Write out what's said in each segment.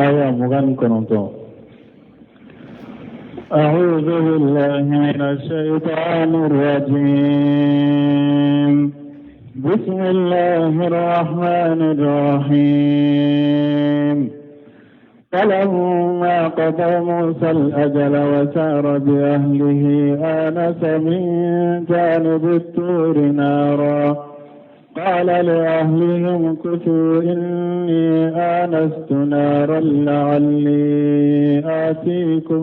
آية مغان كنتو. أعوذ بالله من الشيطان الرجيم. بسم الله الرحمن الرحيم. فلما قضى موسى الأجل وسار بأهله آنس من جانب الطور نارا قال لأهلهم كثوا إني آنست نارا لعلي آتيكم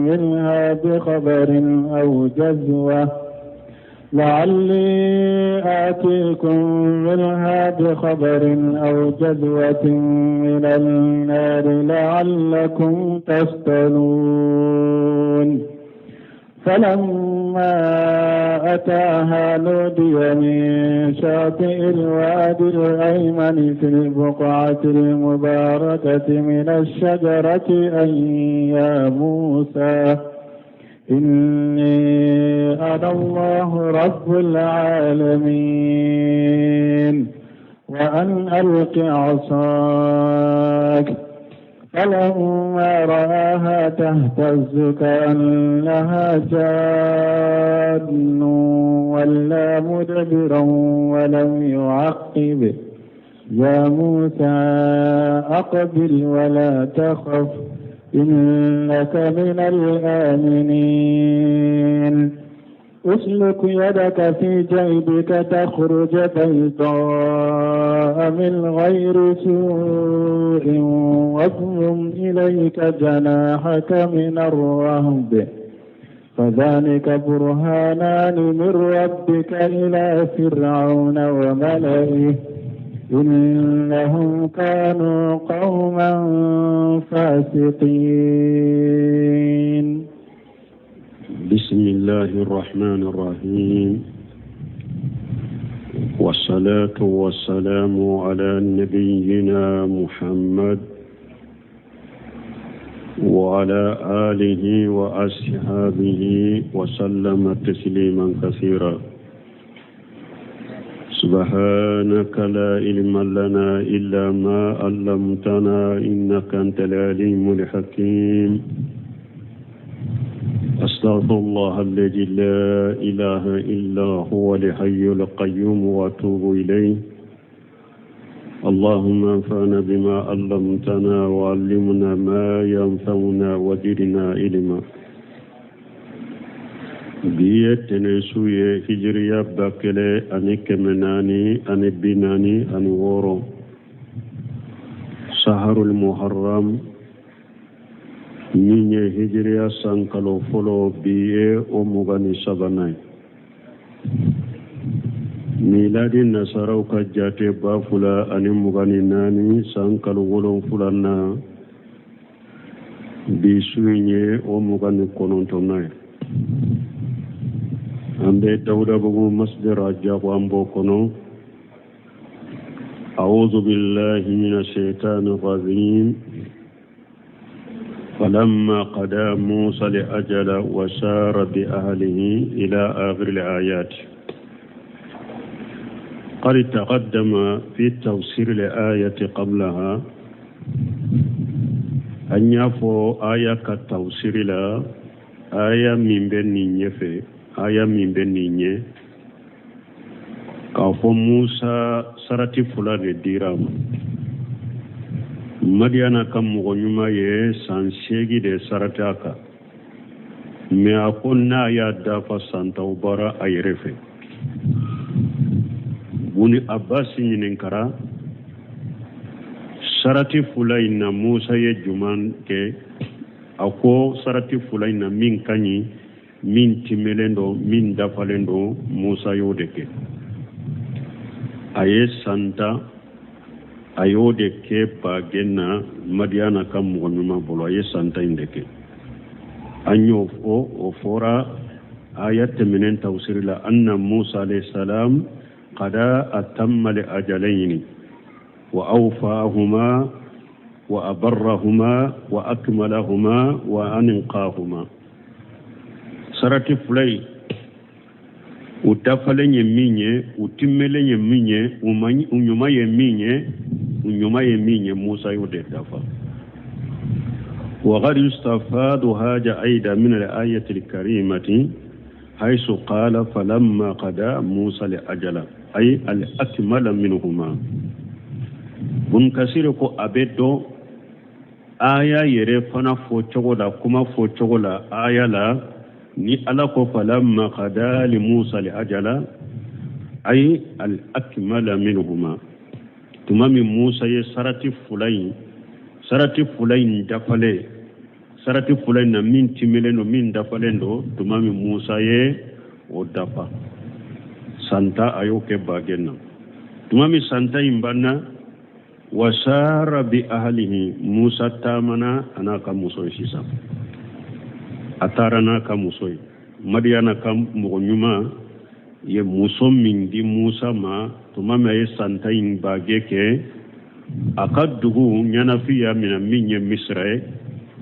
منها بخبر أو جذوة من النار لعلكم تصطلون. فلما أتاها نودي من شاطئ الوادي الأيمن في البقعة المباركة من الشجرة أن يا موسى إني أنا الله رب العالمين وأن ألق عصاك. فلما رآها تهتز كأنها جان ولا مدبرا ولم يعقب يا موسى أقبل ولا تخف إنك من الآمنين. أسلك يدك في جيبك تخرج بيضاء من غير سوء واضم إليك جناحك من الرهب فذلك برهانان من ربك إلى فرعون وملئه إنهم كانوا قوما فاسقين. بسم الله الرحمن الرحيم. والصلاة والسلام على نبينا محمد وعلى آله وأصحابه وسلم تسليما كثيرا. سبحانك لا علم لنا إلا ما علمتنا إنك أنت العليم الحكيم. أستغفر الله الذي لا إله إلا هو الحي القيوم وأتوب إليه. اللهم انفعنا بما علمتنا وعلمنا ما ينفعنا وزدنا علما. بيتنا سوية هجرية باكلة أني كمناني أني بناني أني وورو شهر المحرم minye hijriya sankalo folo biye o mugani sabanai miladi nasaraw ka jate bafula ani mugani nani sankalo wolon fulanna bisuye o mugani konontonai ambe dawda bugu masdar ajaqo ambo kono. a'udhu billahi minash shaitanir rajim. فلما قضى موسى الأجل وسار بأهله إلى آخر الآيات. قد تقدم في تفسير الآية قبلها أن يفو آية كالتفسير لا آية من بني في آية من بني كافو موسى سرتي فلان الديرام Madiana kam mo nyuma ye sansegi de sarataka me akonna ya dafa santa ubara ayrefe buni abbasi ninkara sarati fulaina Musa ye juman ke ako sarati fulaina min kanyi min timelendo min dafalendo Musa yodeke aye santa ayode ke pagenna Madiana kam mo nyuma bolo aye santa indeke anyo o fora ayat minen tawsir la anna Musa alayhi salam qada atamma li ajalaini wa awfahuma wa abarrahuma wa akmalahuma wa anqahuma sarati fulay utafalenye minye utimelenye minye unyuma ye minye Musa yode dafa وقد يستفاد هذا أيضا من الآية الكريمة حيث قال فلما قضى موسى الأجل أي الأكمل منهما منكسر كو أبدو آية يرفنا فوتشغلا كما فوتشغلا آية لا ni ala ko falamma qada li musa li ajala ay al akmala minhuma tumami musa ye sarati fulay dafale sarati fulay na min timile no min dafale ndo tumami musa ye o dafa santa ayo ke bagenna tumami santa imbanna wasara bi ahlihi musa tamana anaka muso sisa atarana ka musoy madiyana kam mo nyuma ye muso min di musa ma to mama ye santa in bageke akadugu nyana fiya mina minye misra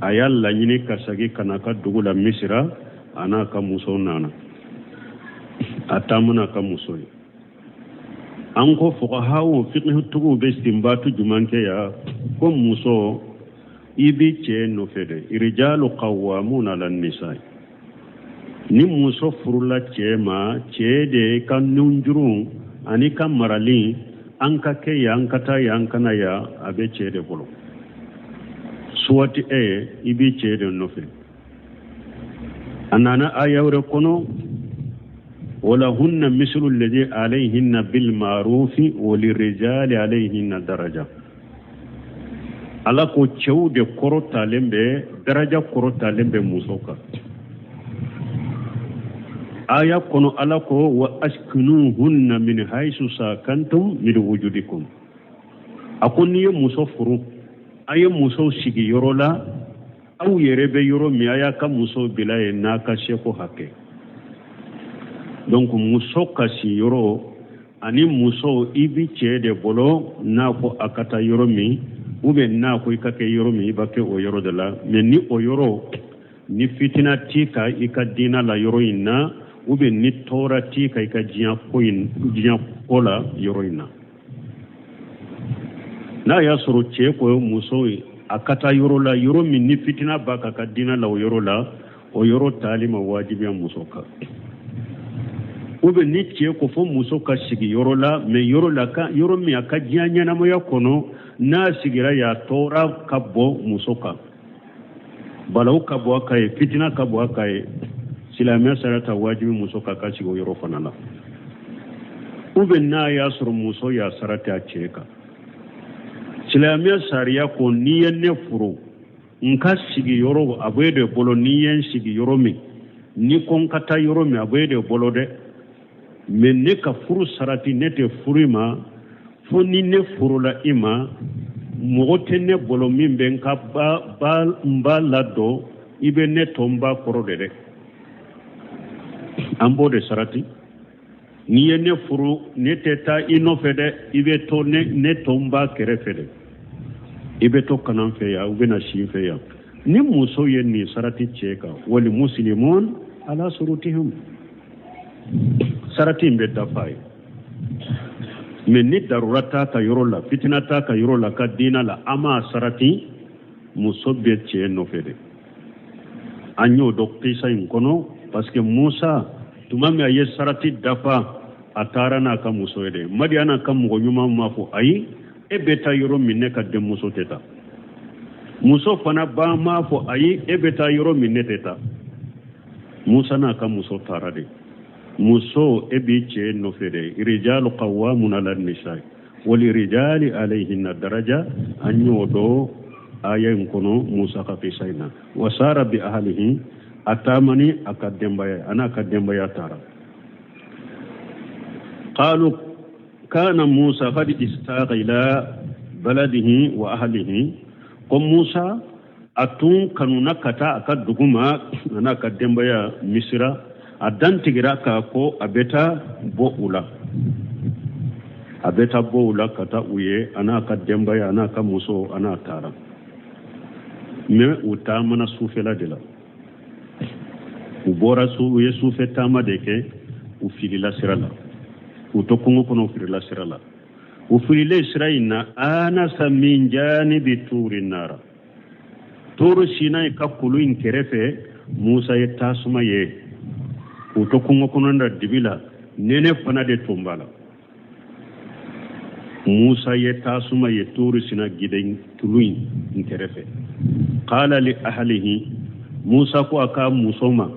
ayalla nyini kasagi kana kadugu la misra anaka muso nana atamana ka musoy anko fuqaha fiqh tugu be stimbatu jumanke ya ko muso ibi ce no fede irjalu qawwamuna ala nisaa ni muso furula ce ma ce de kan nunjuru ani kan marali an ka ke yan kata yan kana ya abe ce de bolo suwati ibi ce de no fede anana ayawre kono wala hunna mislu alladhi alayhinna bil ma'rufi wa lirijali alayhinna daraja ala ko cewde korota lembe daraja korota lembe musoka aya kono ala ko wa askinuhunna min haythu sakantum min wujudikum akoni muso furu aye muso sigi yorola aw yerebe yoro mi aya ka muso bilaye naka sheko hake donc muso kasi yoro ani muso ibi cede bolo na ko akata yoro mi ube na ko ikake yoro mi bake o yoro de la mais ni o yoro ni fitina tika ikadina la yoro inna ube ni tora tika ikajian kola yoro inna na ya soro che ko muso akata yoro la yoro mi ni fitina baka kadina la o yoro talima wajibi muso ka ube ni che ko fo muso ka sigi yoro la mais yoro la ka yoro mi akajian nyana mo yakono na sigira ya tora kabo musoka balau kabo kai fitina kabo kai silamia sarata wajibi musoka ka sigo yoro fanala ube na ya sur muso ya sarata cheka silamia sariya ko niyen ne furo nka sigi yoro abede bolo niyen sigi yoro mi ni kon kata yoro mi abede bolo de men ne ka furu sarati nete furima foni ne furula ima mogote ne bolo min ben ka ba lado ibe ne tomba korodede ambo de sarati ni ne furu ne teta ino fede ibe to ne tomba kere fede ibe to kanan fe ya ube na shin fe ya ni muso yen ni sarati cheka wali muslimun ala surutihim sarati mbe dafai men ni darurata ka yorola fitinata ka yorola ka dina la ama sarati musobbe che no fede anyo dokti sa inkono parce que Musa tumami aye sarati dafa atarana ka muso ede madiana kam mo nyuma mafo ayi e beta yoro minne ka de muso teta muso fana ba mafo ayi e beta yoro minne teta Musa na ka muso tarade muso ebiche no fede rijalu qawwamuna ala nisaa wali rijali alayhinna daraja anyo do ayen kono Musa ka fisaina wasara bi ahlihi atamani akadembaya ana akadembaya tara qalu kana Musa qad istaqa ila baladihi wa ahlihi ko Musa atun kanuna kata akaduguma ana akadembaya misra adan tigira ka ko abeta bo ula kata uye ana ka dembaya ana ka muso ana tara me uta mana sufela de la ubora su uye sufeta ma de ke u filila sirala utokungo kono filila sirala u filile israina ana samin janibi turin nara turu sinai ka kulu in kerefe musa ye tasuma ye uto kungo kunanda dibila nene fana de tumbala musa ye tasuma ye turu sina giden tuluin in kerefe qala li ahlihi musa ko aka musoma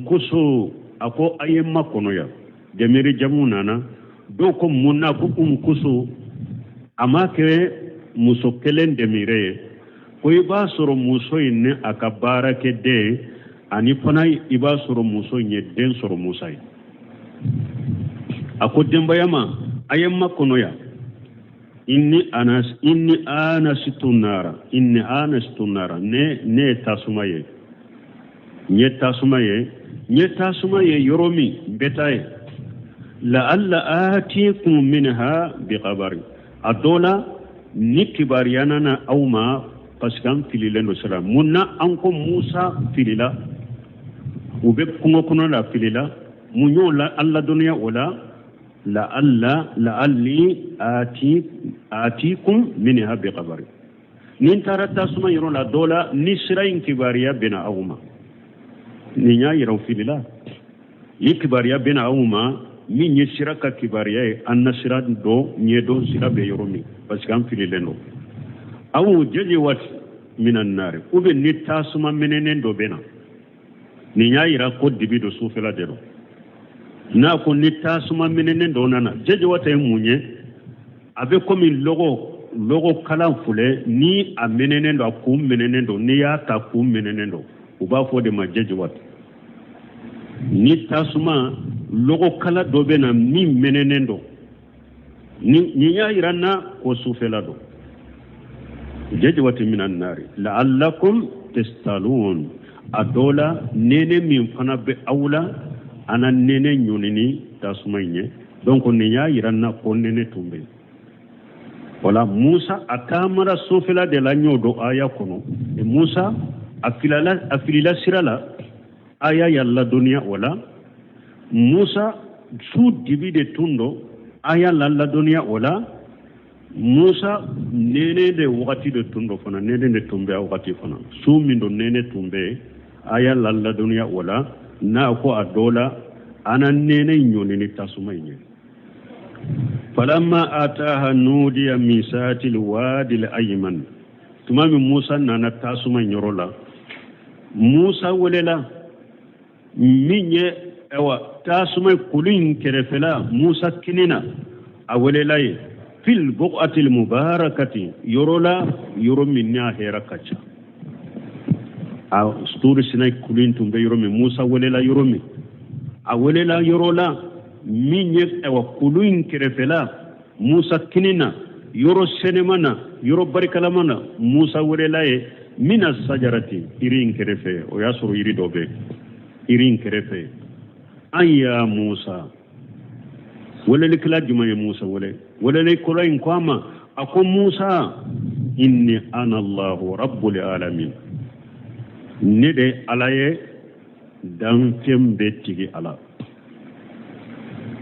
kuso ako ayemma kono ya demiri jamunana do ko munna ko kuso amake muso kelen demire ko iba soro muso inne aka barake de ani fana iba soro muso nye den soro musa ako dembayama ayemma kono ya inni anastu nara ne tasumaye nye tasumaye yoromi betaye la alla atikum minha biqabari adola ni kibariyana na awma paskan fililendo sira munna anko musa filila ube kungo la filila munyo la alla dunya wala la alli atikum minha biqabari nin tarata suma yoro la dola ni sirain kibariya bina awma ni nya yoro filila yikibariya bina awma min ye siraka kibariya anna sirad do nyedo sirabe yoromi parce que am filileno awu jeje wat minan nar ube ni tasuma menenen do bena ni nya yira ko dibido sufela dero na ko ni tasuma menenen do nana jeje wata munye abe komi logo kala fule ni a menenen do ku menenen do ni ya ta ku menenen do uba fo de ma jeje wata ni tasuma logo kala do bena mi menenen do ni ya iranna ko sufela do jeje wata minan nari la'allakum tastalun adola nene min fana be awla ana nene nyunini tasumanye donc ne ya iranna ko nene tumbe wala musa akamara sofela de la nyodo aya kono e musa afilila sirala aya yalla dunya wala musa su divide tundo aya lalla dunya wala musa nene de wakati de tundo fana nene de tumbe wakati fana su mindo nene tumbe aya lalla dunya wala na ko adola ana nene nyoni ni tasumanye falamma ataha nudiya misati alwadi alayman tumami musa nana tasumanye rola musa welela minye ewa tasumay kulin kerefela musa kinina awelela fil buqati almubarakati yorola yoro minna herakacha a sturi sinay kulin tumbe yoromi musa welela yoromi awelela yorola minye ewa kulin kerefela musa kinina yoro senemana yoro barikalamana musa welela mina sajarati irin kerefe o yasuru iri dobe irin kerefe ayya musa wala kala juma ya musa wala kulain kwama ako musa inni ana allah rabbul alamin nede alaye dan tembe tigi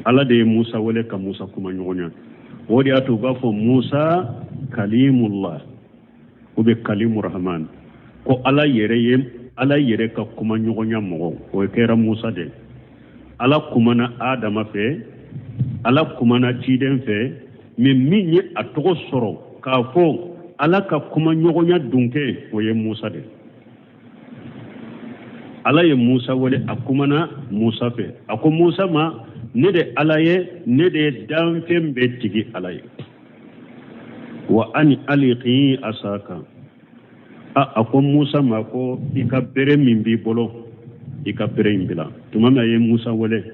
ala de musa wala ka musa kuma nyonya wodi atu bafo musa kalimullah ube kalimur rahman ko ala yere ka kuma nyonya mo o kera musa de ala kuma na adama fe ala kuma na tiden fe minni atogo soro ka fo ala ka kuma nyonya dunke o ye musa de ala ye musa wale akuma na musa fe ako musa ma ne de ala ye ne de dan fembe tigi ala ye wa ani aliqi asaka ako musa ma ko ikabere mimbi bolo ikabere imbila tumama ye musa wale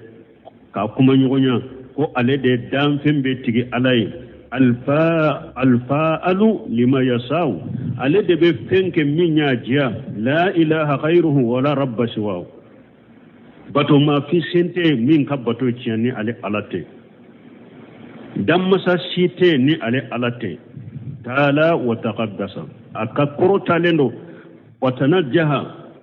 ka kuma nyonya ko ale de dan fembe tigi alay alfa alu lima yasau ale de be fenke minya jia la ilaha ghayruhu wala rabba siwa bato ma fi sente min ka bato ciani ale alate dan masa site ni ale alate taala wa taqaddasa akakoro talendo wa tanajjaha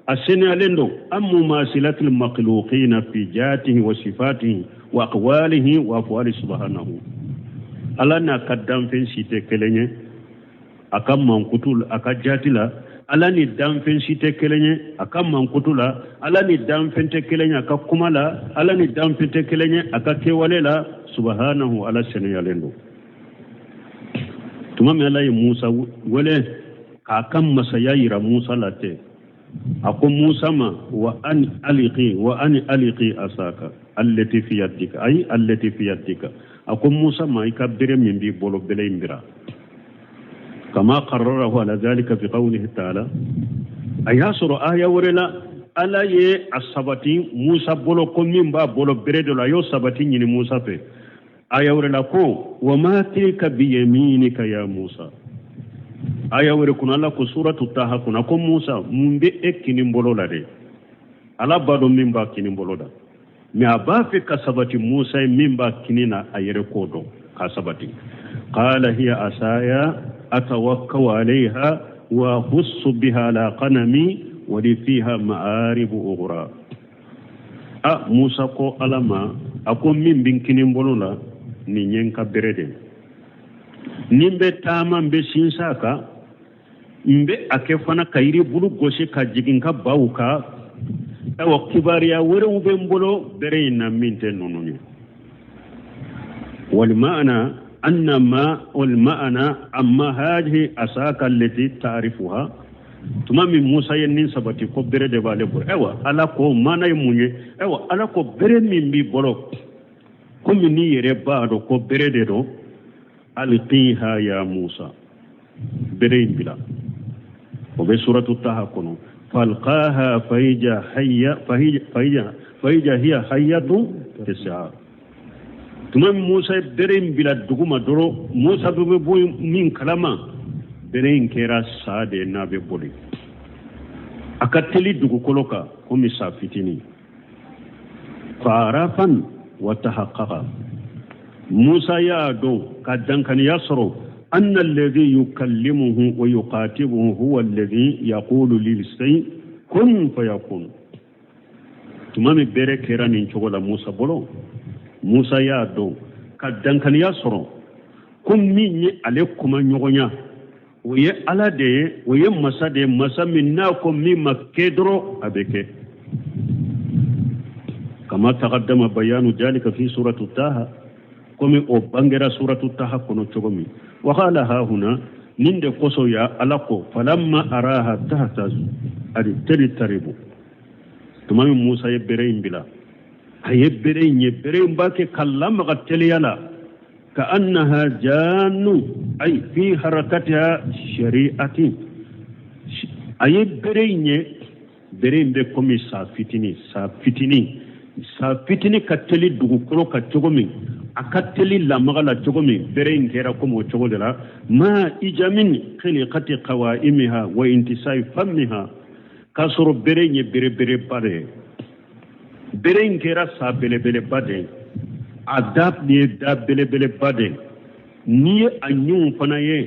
asene alendo ammu masilatil makhluqina fi jatihi wa sifatihi wa aqwalihi wa afwali subhanahu ala na kaddam fen site kelenye aka mankutul aka jatila ala ni danfen site kelenye aka mankutula ala ni danfen te kelenye aka kumala ala ni danfen te kelenye aka kewalela subhanahu ala seniyalendo tumami ala yi Musa wele ka kan masaya yira Musa late ako Musa ma wa an aliqi asaka allati fi yadika ay allati fi yadika ako Musa ma ikabire min bi bolo bele imbira كما قرره على ذلك في قوله تعالى أياسر آية ورلا ألا السبتين موسى بولو كمين با بولو بريد لا يو سبتين يني موسى في آية ورلا كو وما تلك بيمينك يا موسى آية ورلا كنا لك سورة التاها كنا كو موسى مبي اكيني بولو لدي ألا بادو من با كيني بولو دا مي أبا في كسبتين موسى من با كينينا أيركو دو كسبتين قال هي أسايا أتوكل عليها وأخص بها على قنمي ولي فيها مآرب أخرى موسى قو ألما أكون من بنكين بولولا نين كبرد نيمبي تاما بسينساكا مبي أكفانا كايري بلو غوشي كاجيكين كباوكا أو كباريا ورو بمبولو برينا من تنونوني والمعنى أنما والمعنى أما هذه أساك التي تعرفها تمام موسى ينين سبتي كبر دبالي بور أيوة على كو ما نيموني أيوة على كو بر من بي بولو كم ني ربادو كبر دو ألقيها يا موسى برين بلا وبسورة الطه كنو فالقاها فهي هي حية تسعى tumam Musa berem bila duguma doro Musa be boy min kalama berem kera sade na be boli akateli dugu koloka komi sa fitini farafan wa tahaqqaqa Musa ya do kadan kan yasro anna alladhi yukallimuhu wa yuqatibuhu huwa alladhi yaqulu lil say kun fayakun tumam bere kera nin chogola Musa bolo Musa ya do ka dankaniya soro kum min ye ale kuma nyogonya oye ala de oye masa de masa min na ko mi makedro abeke kama taqaddama bayanu dalika fi surati taha komi o bangera surati taha kono chogomi wa qala ha huna ninde koso ya alako falamma araha tahtaz adi taribu tumami Musa ye bere imbila ayebere nyebere mbake kallama gateliala كأنها جان أي في حركتها شريعة أي برين بكمي سافتني كتلي دوكرو كتشومي أكتلي لامغلا تشومي برين كيرا كمو تشومي ما إجامين خلقة قوائمها وانتساء فمها كسر برين بري باري برين كيرا سابلي باري adab ni da bele bade ni anyun fanaye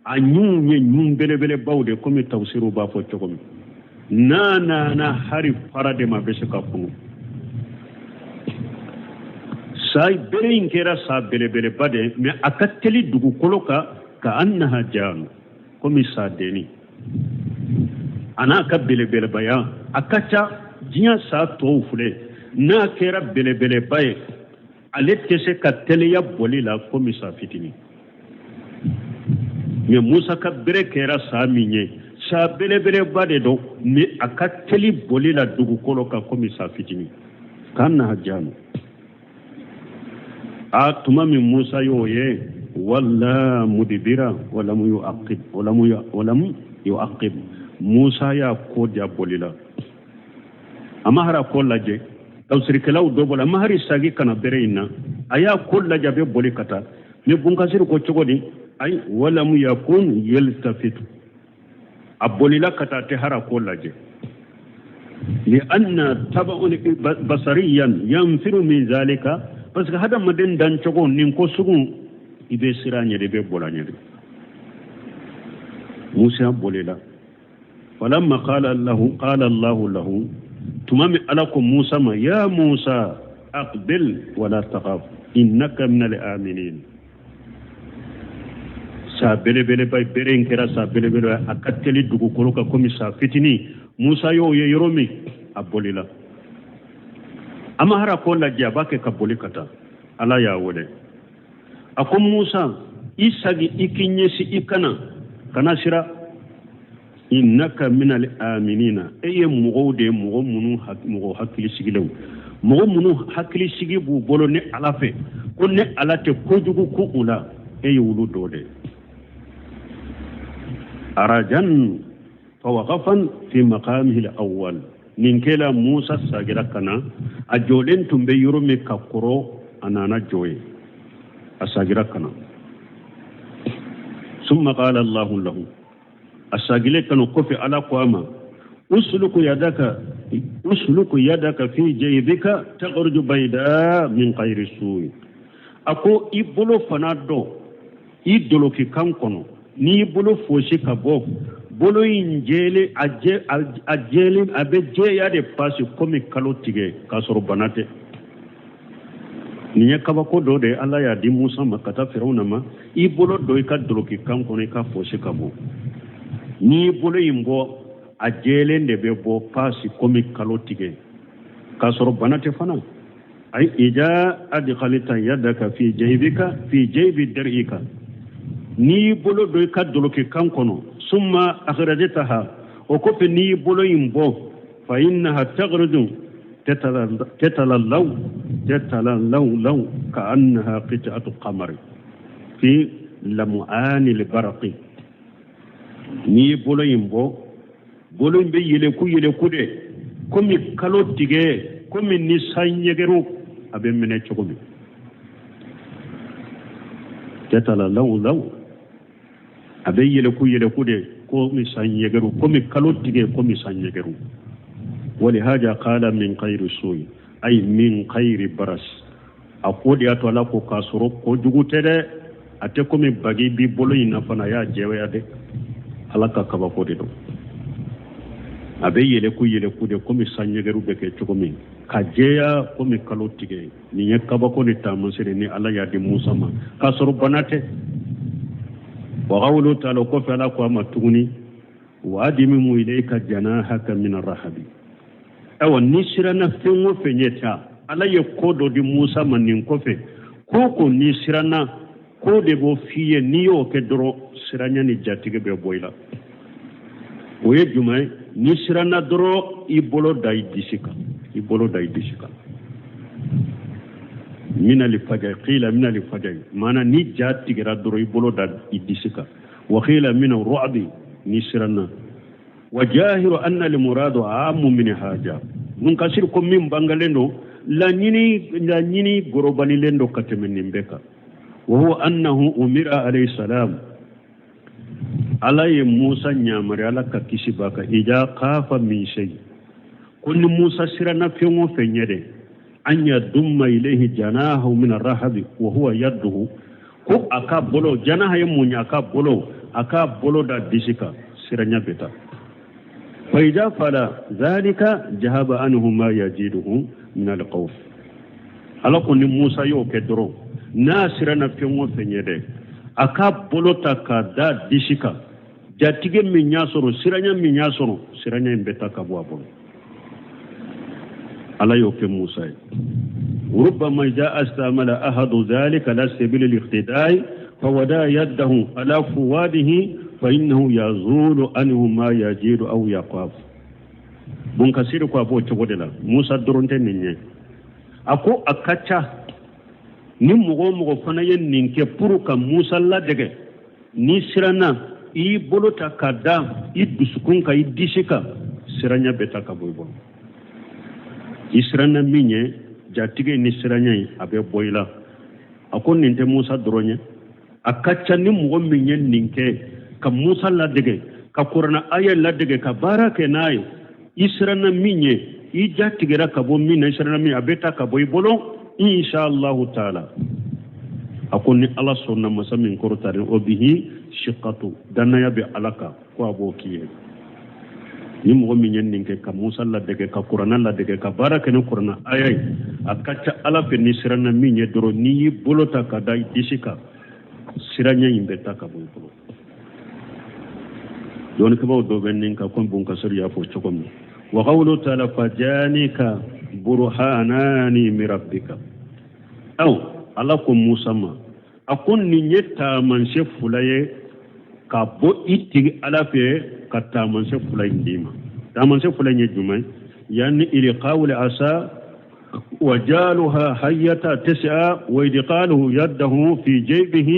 anyun ye nyun bele bawde komi tawsiru ba fo chokomi na hari farade ma be ka funu sai bere kera sa bele bade me akateli dugu koloka ka annaha jan komi sa deni ana ka bele baya akacha jinya sa to fule na kera bele baye alette se ka teleya boli la komi sa fitini me Musa ka bere kera sa minye sa bele bade do me akateli boli la dugu kolo ka komi sa fitini kana hajjanu atuma min Musa yoye walla mudibira wala mu yuaqib Musa ya ko dia boli la amahara ko laje tawsir kelaw do bola mahari sagi kana bereina aya kulla jabe boli kata ne bunkasir ko chogodi ay wala mu yakun yaltafitu abolila kata te hara kulla je li anna tab'un basariyan yanfiru min zalika parce que hada maden dan chogo nin ko sugun ibe siranye de be bolanye de Musa bolila falamma qala Allah lahu تمامي ألاكم موسى ما يا موسى أقبل ولا تخاف إنك من الآمنين sa belebele bay beren kera sa belebele akateli dugukolo ka komi sa fitini musa yo ye yoromi abolila ama hara ko la jabake ka boli kata ala ya wole akum musa isagi ikinyesi ikana kana sira innaka minal aminina eye mugode mugo munu mugo hakili sigilew mugo munu hakili sigi bu bolo ne ala fe ko ne ala te kojugu ku ula eye wulu dode arajan fawaqafan fi maqamihi al-awwal ninkela musa sagira kana ajolen tumbe yurumi kakuro anana joye asagira kana summa qala allah lahu asagile kanu kofi ala qama usluku yadaka fi jaybika takhruju bayda min khayri su'i ako ibolo fanado idolo ki kankono ni bolo foshi ka bo bolo injele ajele abe jeya de passe comme kalotige kasoro banate ni yakaba ko do de Allah ya di Musa makata Firauna ma i bolo do ka doloki kan ko ka foshi ka bo ni bolo imbo ajele de be bo passe comme kalotige kasoro banate fana ay ija adkhalita yadaka fi jaybika fi jaybi dar'ika ni bolo do ka doloki kan kono summa akhrajtaha o ko pe ni bolo imbo fa innaha taghrudu tetalallaw ka annaha qit'atu qamar fi lamu'ani al-barqi ni bolo imbo bolo imbe yele ku de komi kalo tige komi ni sanyegeru abe mene chogomi tetalallaw abe yele ku de ko mi sanyegeru ko mi kalotige ko mi sanyegeru wali haja qala min khayri su'i ay min khayri baras akodi ato ala ko kasoro ko jugutede ate ko mi bagi bi bolo ina fana ya jewe ade alaka kaba ko de do abe yele ku de ko mi sanyegeru be ke chokomi kajeya ko mi kalotige ni yakaba ko ni tamusire ni ala ya di musa ma kasoro banate وقوله تعالى كفى لك وما تغني وأدمم إليك جناحك من الرهب أو نسر نفسه فنيتا على يقود دي موسى من نكفى كوكو نسرنا كود بو فيه نيو كدرو سرانيا نجاتيك بيبويلا ويجمع نسرنا درو إبولو داي ديسيكا من الفجر قيل من الفجر معنى نجات تجرا درو يبولو دا يدسكا وقيل من الرعب نسرنا وجاهر أن المراد عام من حاجة منكسركم من بانغالندو لا نيني غروباني لندو كتمن بكا وهو أنه أمر عليه السلام على موسى نيامر على ككسباك إذا خاف من شيء كل موسى سرنا فيمو فنيده أن يضم إليه جناحه من الرهب وهو يده ko aka bolo janaha yemunya aka bolo da disika siranya beta fa idza fala zalika jahaba anhu ma yajiduhu min alqawf ala ko ni Musa yo kedro na sirana fenwo fenyede aka bolo takada disika jatige minyasoro siranya mbeta kabwa bolo ala yo ke Musa وربما جاء استعمل أحد ذلك على سبيل الاقتداء فودا يده على فواده فإنه يزول عنه ما يجيد أو يقاف منكسر كوابو تقولنا موسى درونتين نيني أكو أكاتشا نمغو فنايا نينكي بروكا موسى لا دغه نسرنا إي بولوتا كادا إي دسكونكا إي ديشيكا سرانيا بيتا كابويبون إسرانا ميني jatige ni siranya abe boyla akon ninte Musa doronya akacha ni mugo minyen ninke ka Musa la dege ka Qur'an aya la dege ka barake nay israna minye i jatige ra ka bo minna israna mi abeta ka boy bolo inshallah taala akon ni Allah sunna masamin kortare obihi shiqatu danaya be alaka ko abokiye ni mo mi nyen ninke ka Musa la dege ka Qur'an la dege ka baraka ni Qur'an ayay akacha ala fe ni sirana mi nye doro ni bolota ka dai disika siranya imbe takabun ko don ko baw do benin ka kon bun ka sariya fo chokom wa qawlu ta'ala fajanika burhanani min rabbika aw alakum musamma akun ni nyeta man shefulaye ka bo itti alafe ka ta man shefulaye ndima ta man shefulaye jumai yani ili qawli asa وجالها حية تسعى وإدقاله يده في جيبه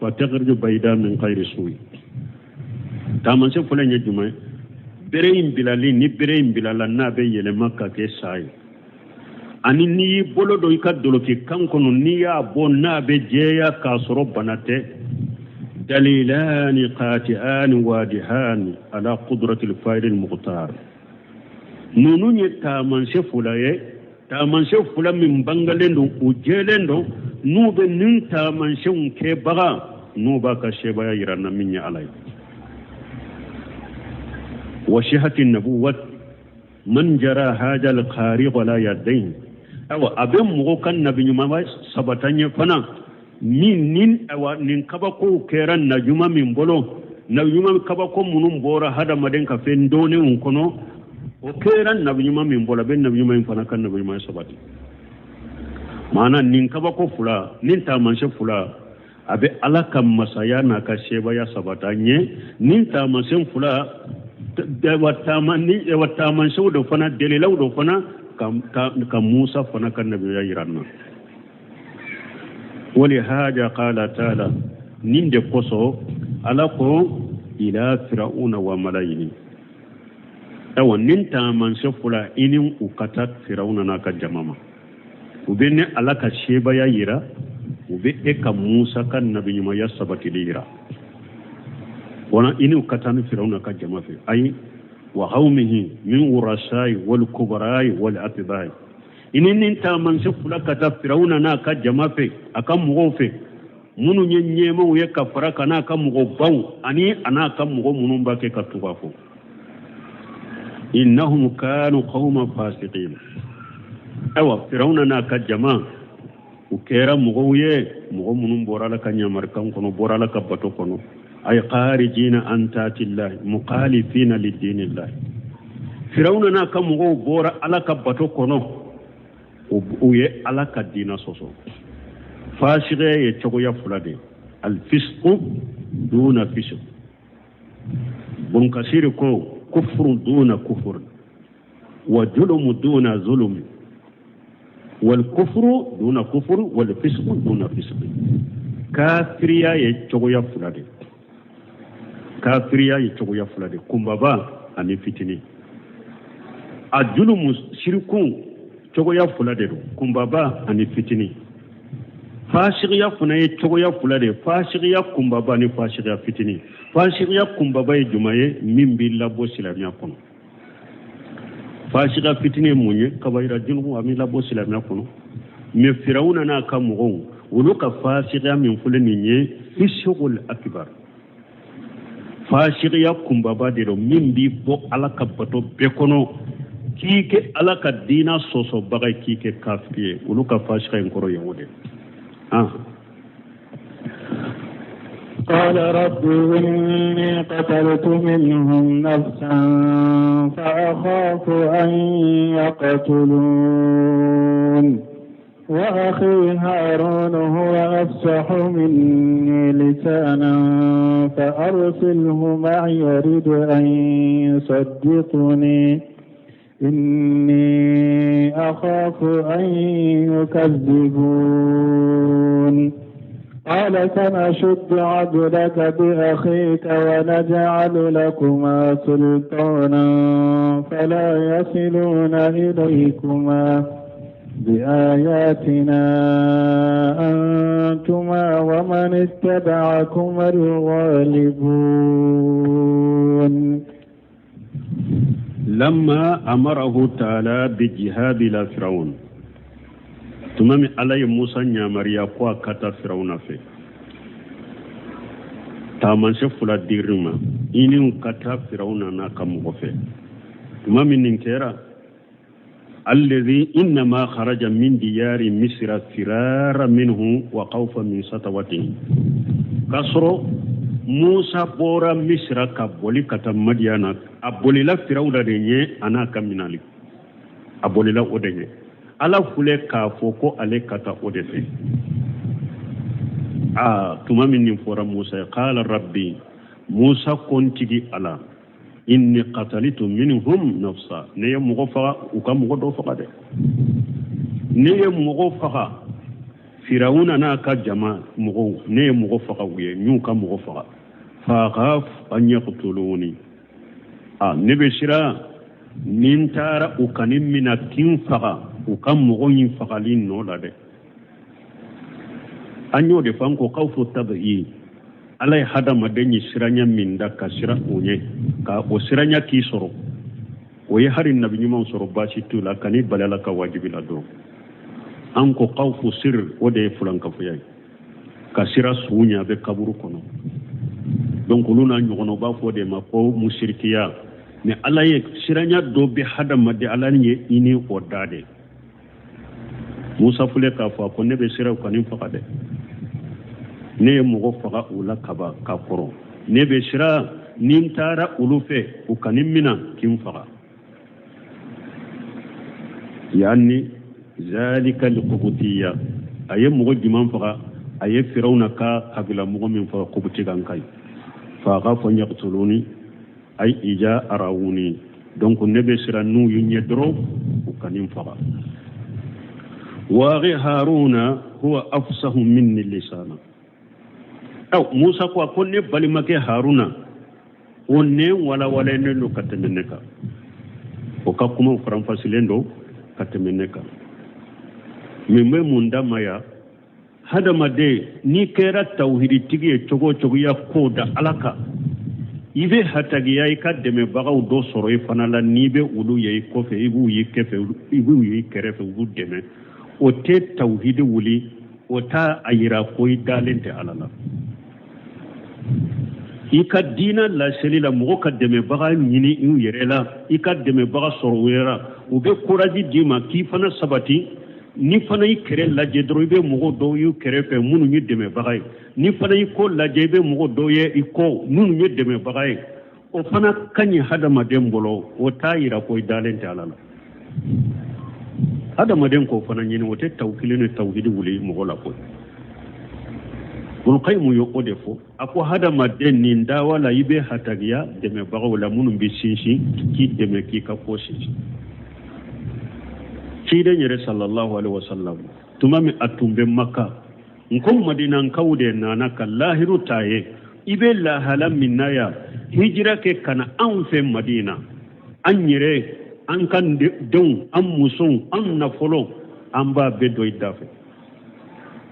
وتخرج بيضاء من غير سوء تامن سفلان يجمع برين بلالي ني برين بلالا نابي يلمكا كيساي أني ني بولو دو يكادلو كي كانكونو نيا بو نابي جيا كاسرو بناتي دليلان قاطعان واضحان على قدرة الفاعل المختار نونو تامن سفلان tamanse fula min bangalen don ujelen don nube nin tamanse ke baga nuba ka sheba ya yiranna min ya alai wa shihati nabuwat man jara haja al khariq la yadain awa abin mu kan nabi nyuma sabatanye fana nin awa nin kaba ko keran na juma min bolo na juma kaba ko munun bora hada maden ka fen done un kono o keran nabi nyuma min bola ben nabi nyuma fana kan nabi nyuma sabati mana nin kaba ko fula nin ta man she fula abe alaka masaya na ka sheba ya sabata nye nin ta man she fula da wata man ni wata man she do fana delila do fana ka Musa fana kan nabi ya yiranna wali haja qala taala nin de koso alako ila fir'auna wa malayni awa nin taman sefula inin ukata firauna na ka jamama ube ne alaka sheba ya yira ube eka Musa kan nabi nyuma ya sabati lira wana inin ukata ni firauna ka jamafe ay wa qaumihi min urasai wal kubrai wal atbai inin taman sefula kata firauna na ka jamafe akan mugofe munu nyenye mu ye kafara kana kan mugo baw ani ana kan mugo munun ba ke ka tubafo إنهم كانوا قوما فاسقين أو فرعون ناك جماعة وكيرا مغوية مغمون بورالك نيامركم كنو بورالك بطو كنو أي خارجين عن طاعة الله مخالفين لدين الله فرعون ناك مغو بورا علك بطو كنو ويه علك الدين سوسو فاسقه يتشغو يفلدي الفسق دون فسق بنكسير كو كفر دون كفر وظلم دون ظلم والكفر دون كفر والفسق دون فسق كافريا يتشغو فلادي كافريا يتشغو فلادي كمبابا أني فتني الظلم شركون تشغو فلادي كمبابا أني فتني فاشغيا فنا يتشغو فلادي فاشغيا كمبابا أني فاشغيا فتني fashiya kumbaba ye jumaye min bi labo silamiya kono fashiya fitine munye kabaira jinu ami labo silamiya kono me firawuna na ka mugo wulu ka fashiya min fulani nye fi shugul akbar fashiya kumbaba de do min bi bo alaka bato be kono kike alaka dina soso bagay kike kafie wulu ka fashiya ngoro yewode قال رب إني قتلت منهم نفسا فأخاف أن يقتلون وأخي هارون هو أفصح مني لسانا فأرسله معي يريد أن يصدقني إني أخاف أن يكذبون قال سنشد عضدك بأخيك ونجعل لكما سلطانا فلا يصلون إليكما بآياتنا أنتما ومن اتبعكما الغالبون. لما أمره تعالى بالجهاد إلى فرعون tumami alaye Musa nyamariya kwa kata Firauna fe tamanse fula dirima ini kata Firauna na kamugo fe tumami ninkera alladhi inma kharaja min diyari misra firara minhu wa khawfa min satawatihi kasoro musa bora misra ka boli kata madiana abolila firawda de nye ana kaminali abolila odenye ala fule ka foko ale kata odefe tuma min fora musa qala rabbi musa kontigi ala inni qatalitu minhum nafsa ne mugo faga uka mugo do faga de ne mugo faga firawuna na ka jama mugo ne mugo faga wiye nyu ka mugo faga fa khaf an yaqtuluni ne be shira nin tara ukanim mina kin faga uka mugo yin fagalin no la de anyo de fanko khawfu tabi alay hadama denyi siranya min da ka sira unye ka o siranya ki soro o ye harin nabi nyuma soro bashi tula kani balala ka wajibi la do an ko qawfu sir o de fulan ka fuyay ka sira sunya be kaburu kono donc luna nyono ba fo de ma ko mushrikiya ne alay siranya do be hadama de alanye ini o dade musa fule ka fa ko ne be sira ko nin fakade ne mugo faga ula kaba ka koro ne be shira nin tara ulufe u kanin mina kin faga yani zalika liqubutiyya aye mugo diman faga aye firawna ka kabila mugo min faga qubuti kan kai fa ghafa yaqtuluni ay ija arawuni donc ne be shira nu yunye dro u kanin faga wa haruna huwa afsahu minni lisana musa ko ne balimake haruna onne wala ne no katemeneka o ka kuma faran fasilendo katemeneka meme munda maya hada made ni kera tauhidi tigi chogo ya koda alaka ibe hatagi ya ikademe bagaw do soro ifanala nibe ulu ye kofe ibu yikefe ibu yikerefe ubu deme o te tauhidi wuli o ta ayira koy dalente alala ika dina la selila mugo ka deme baga nyini inu yerela ika deme baga soro wera ube courage dima ki fana sabati ni fana ikere la jedro ibe mugo do yu kerefe munu nyi deme baga ni fana iko la jebe mugo do ye iko munu nyi deme baga o fana kanyi hadama dembolo o tayira ko dalente alala hadama den ko fana nyini wote tawkilene tawhidi wuli mugo la ko bulqaymu yo odefo ako hadama den ni ndawala ibe hatagiya deme bago la munum bi sinsi ki deme ki ka kosi cide nyere sallallahu alaihi wasallam tumami atumbe makka nkom madina kawde nana kallahiru taye ibe la halam minaya hijra ke kana an fe madina an yire an kan don an musun an nafolo an ba bedo idafe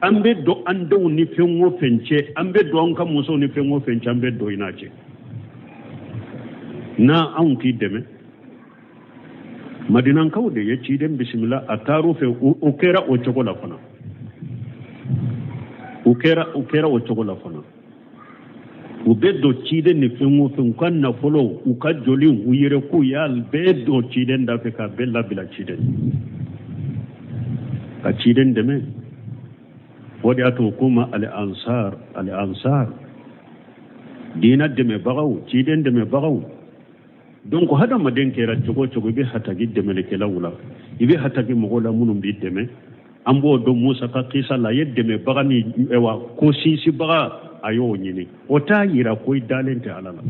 ambe do ando ni fengo fenche ambe do anka muso ni fengo fenche ambe do inache na an ki deme madinan kawde ye ci dem bismillah ataru fe ukera o chokola fana ukera o chokola fana ubedo ci den ni fengo fen kan na folo uka jolin uyere ku yal bedo ci den da fe ka bella bila ci den ka ci den deme wadi ato kuma al-ansar dina deme bagaw ci den deme bagaw donc hada maden kera chogo be hatagi deme le kelawula ibe hatagi mogola munum bi deme ambo do musa ka kisa la yedeme bagani ewa ko sisi baga ayo nyini o ta yira ko dalente alala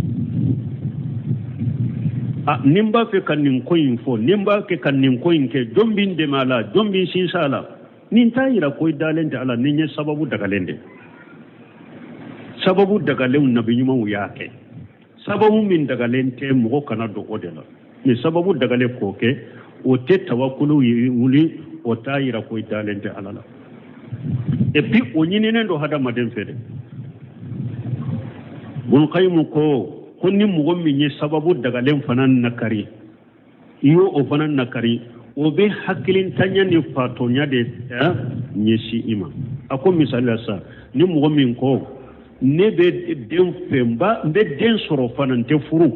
nimba fe kan nin koyin fo nimba ke kan nin koyin ke dombin de mala dombin sisala nin tayira koy dalende ala ninye sababu dagalende sababu dagalen nabi nyuma yake sababu min dagalente mo kana do odela ni sababu dagale koke o te tawakkulu wuli o tayira koy dalende ala la e bi o nyine ndo hada maden fede bun qaymu ko konni mo min ni sababu dagalen fanan nakari iyo o fanan nakari o be hakilin tanya ni fatonya de nyesi ima ako misala sa ni mo min ko ne be den femba be den soro fanante furu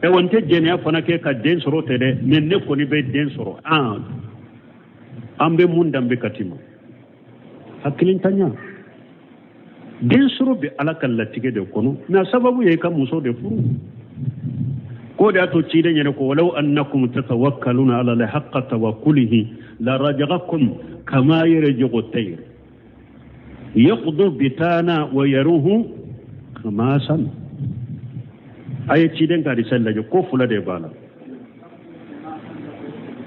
e wonte jene fana ke ka den soro tede men ne ko ni be den soro ambe mundam be katima hakilin tanya den soro be ala ka latige de kono na sababu ye ka muso de furu ko da to ci de nyene ko walau annakum tatawakkaluna ala la haqqa tawakkulihi la rajaqakum kama yarjiqu at-tayr yaqdu bitana wa yaruhu khamasan ay ci den ka di sallaje ko fula de bala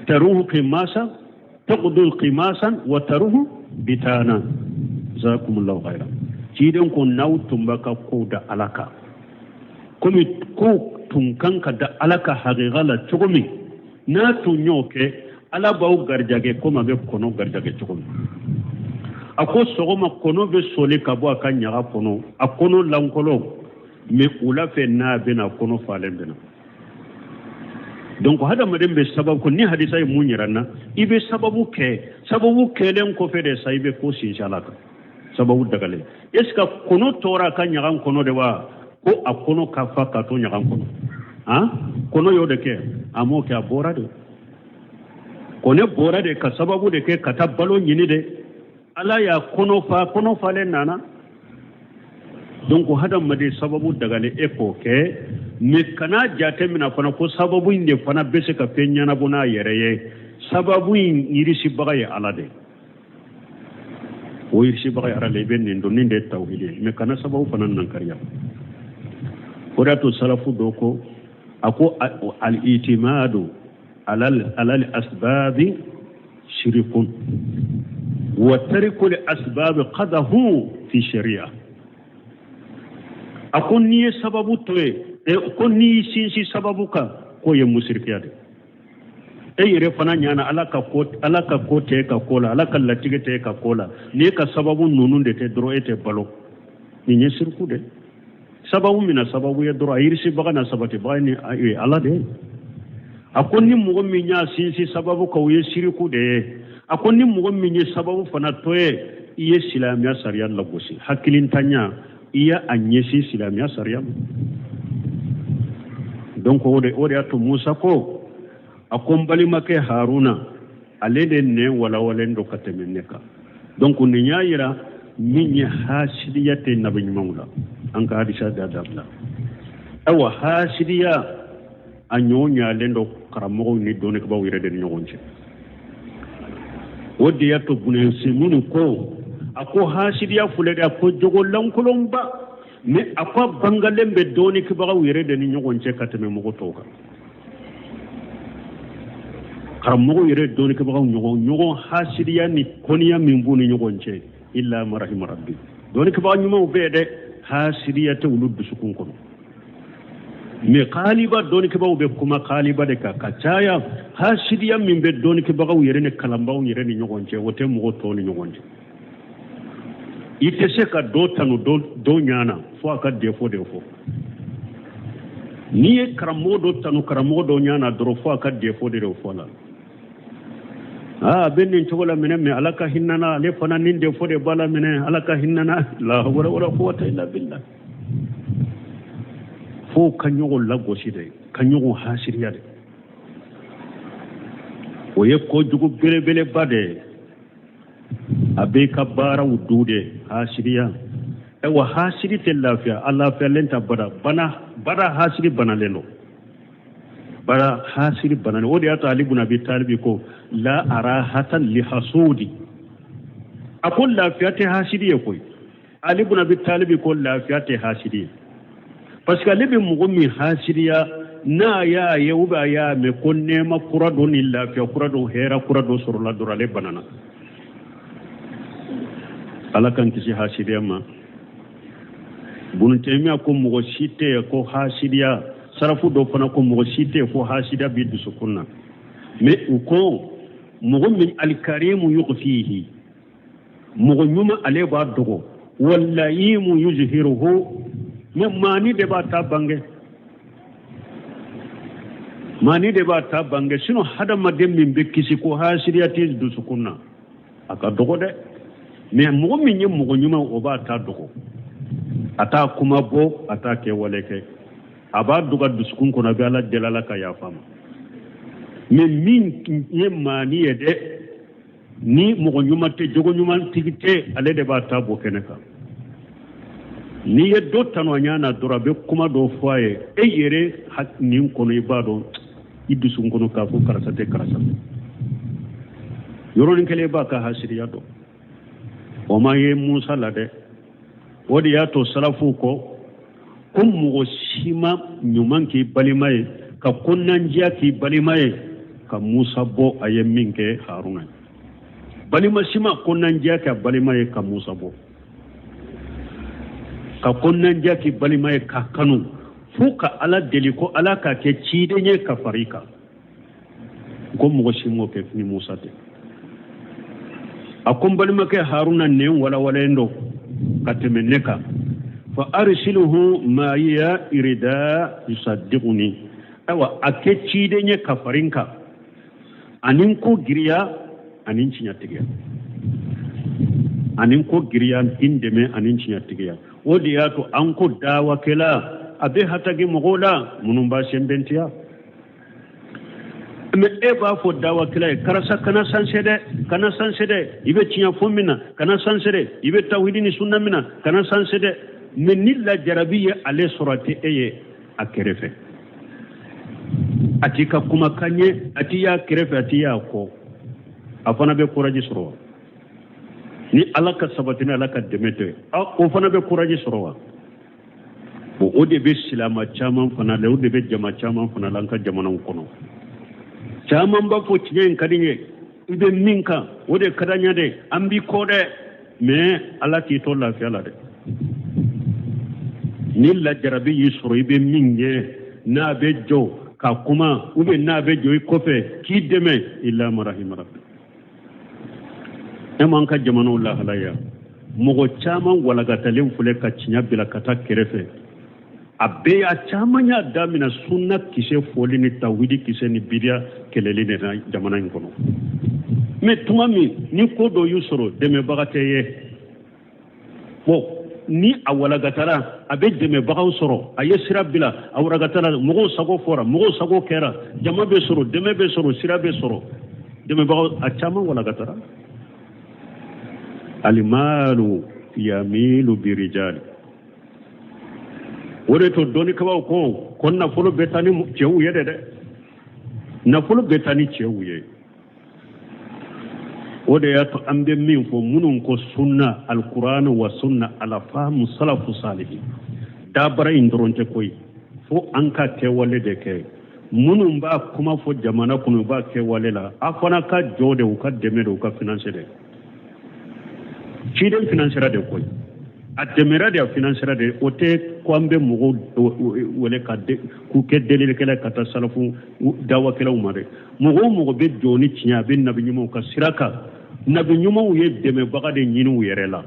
taruhu khimasa taqdu khimasan wa taruhu bitana jazakumullahu khairan ci den ko nawtum baka ko da alaka komi ko tunkanka da alaka haqiqala chugumi na tunyoke ala baw garjage ko mabe kono garjage chugumi ako sogoma kono be sole kabo aka nyaga kono akono lankolo me ula fe na bena kono falen bena donc hada madem be sabab ko ni hadisa e munyiranna ibe sababu kelen ko fe de saibe ko sinshalaka sababu dagale eska kono tora ka nyaga kono de wa ko akono ka fa ka to nyaga kono kono yo de ke amo ke abora de kone bora de ka sababu de ke kata balo nyini de ala ya kono fa le nana donc hada made sababu daga le eko ke me kana jate mina fana ko sababu inde fana bese ka penya na bona yereye sababu irisi baga ya ala de o irisi baga ara le ben ndo ninde tawhid me kana sababu fana nan kariya kodatu salafu doko ako al-itimadu ala al-asbab shirkun wa tariku al-asbab qadahu fi sharia akon ni sababu toye kon ni sinsi sababu ka ko ye musrikiyade yere fana nyana alaka ko te ka kola alaka latige te ka kola ne ka sababu nununde te dro ete balo ni ne sirku de sababu mina sababu ya dro ayirsi baga na sabati bani ala de akon ni mugo minya sinsi sababu ka ye sirku de akon ni mugo minya sababu fana toye iye silamiya sariya lagosi hakilin tanya iya anyesi silamiya sariya donc ode ato Musa ko akon bali make Haruna alede ne wala ndo katemenneka donc ni nyaayira minni hasidiyate nabi mawla an ka hadisa da dabla awa hasidiya anyonya lendo karamo ni doni ko bawire den nyogonche wodi ato bunen simunu ko ako hasidiya fulede ko jogo lankulomba mais akwa bangalembe doni ko bawire den nyogonche kateme mo toka karamo yere doni ko baw nyogon hasidiya ni koniya min buni nyogonche illa marahim rabbi doni ko baw nyumo bede hasidiya te wulud sukun kono me qaliba doni ko baw be kuma qaliba de ka kacaya hasidiya min be doni ko baw yere ne kalambaw yere ni nyogonche wote mo to ni nyogonche ite se ka do tanu do nyana fo ka defo ni karamo do tanu karamo do nyana dro fo ka defo la benin chogola mene me alaka hinnana le fana ninde fode bala mene alaka hinnana la wala quwwata illa billah fo kanyogo lagosi de kanyogo hasiriya de o ye ko jugu bele bade abe ka bara wudude hasiriya wa hasiri te lafiya Allah fa lenta bada hasiri bana lelo bara hasiri banane wodi ata Ali ibn Abi Talib ko la arahatan li hasudi akol la fiyate hasidi ko Ali ibn Abi Talib ko la fiyate hasidi parce que libi mugumi hasidiya na ya yauba ya me konne ma kurado ni la fiya kurado hera kurado surla durale banana alakan kisi hasidiya ma bunun temiya ko mugo site ko hasidiya sarafu do fana ko mo site fo hasida bi dusukunna me uko mo min al-karim yughfihi mo nyuma ale ba dogo wallahi mu yuzhiruhu mani de ba ta bange sino hada madem min be kisi ko hasiriyati dusukunna aka dogo de me mo min nyuma o ba ta dogo ata kuma bo ata ke waleke aba duga duskun kono be ala delala ka ya fama me min yemani ede ni mo nyuma te jogo nyuma tigite ale de ba tabo keneka ni ye do tano nyana dora be kuma do foye e yere nin kono ibado idusun kono ka fu karasate yoro nin kele ba ka hasiriya do o ma ye Musa la de wodi ya to salafu ko mu sima nyuman ki balimaye ka kunnan jiya ki balimaye ka Musa bo aye minke Haruna balima sima kunnan jiya ka balimaye ka Musa bo ka kunnan jiya ki balimaye ka kanu fuka ala deli ko ala ka ke cidenye ka farika ko mu simo ke ni Musa te akon balima ke Haruna ne wala endo katemeneka fa arsiluhu ma ya irida yusaddiquni awa ake cidenye ka farinka anin ko giriya anin cinya tigiya anin ko giriya indeme anin cinya tigiya wodi ya to an ko dawa kela abe hatagi mogola munun ba sembentiya me e ba fo dawa kila karasa kana sansede ibe cinya fomina kana sansede ibe tawhidini sunna mina kana sansede men nilla jarabiya ale surati eye akerefe atika kuma kanye atiya kerefe atiya ko afana be courage soro ni alaka sabatina alaka demete o fana be courage soro o de be silama chaman fana le o de be jama chaman fana lanka jamanan kono chaman ba fo tiyen kadinye ibe minka o de kadanya de ambi kode me alati to la fiala de ni la jarabi yusro ibe minge na be jo ka kuma ube na be jo ikofe ki deme illa marahim rabbi eman ka jamanu la halaya mogo chaman wala gatalin fule ka cinya bila kata kerefe abe ya chamanya damina sunna kise foli ni tawhidi kise ni bidia keleli ne jamana ngono me tumami ni kodo yusro deme bagateye bo ni awala gatara abe deme bagaw soro aye sira bila awra gatara mogo sago fora mogo sago kera jama be soro deme be soro sira be soro deme bagaw a chaman wala gatara alimalu yamilu birijali wode to doni kabaw ko kon na fulu betani cewu yede de na fulu betani cewu ye wode ya to ambe min fo munun ko sunna alquran wa sunna ala fahmu salafu salihin da bara indronte koy fo anka te wale de ke munun ba kuma fo jamana kunu ba ke wale la afana ka jode u ka deme do ka financer de ciden financiera de koy a demera de financiera de ote kwambe mugo wole ka de ku ke delil kala kata salafu dawa kala umare mugo be joni tinya be nabi nyumo ka siraka nabi nyumo ye deme baga de nyinu yerela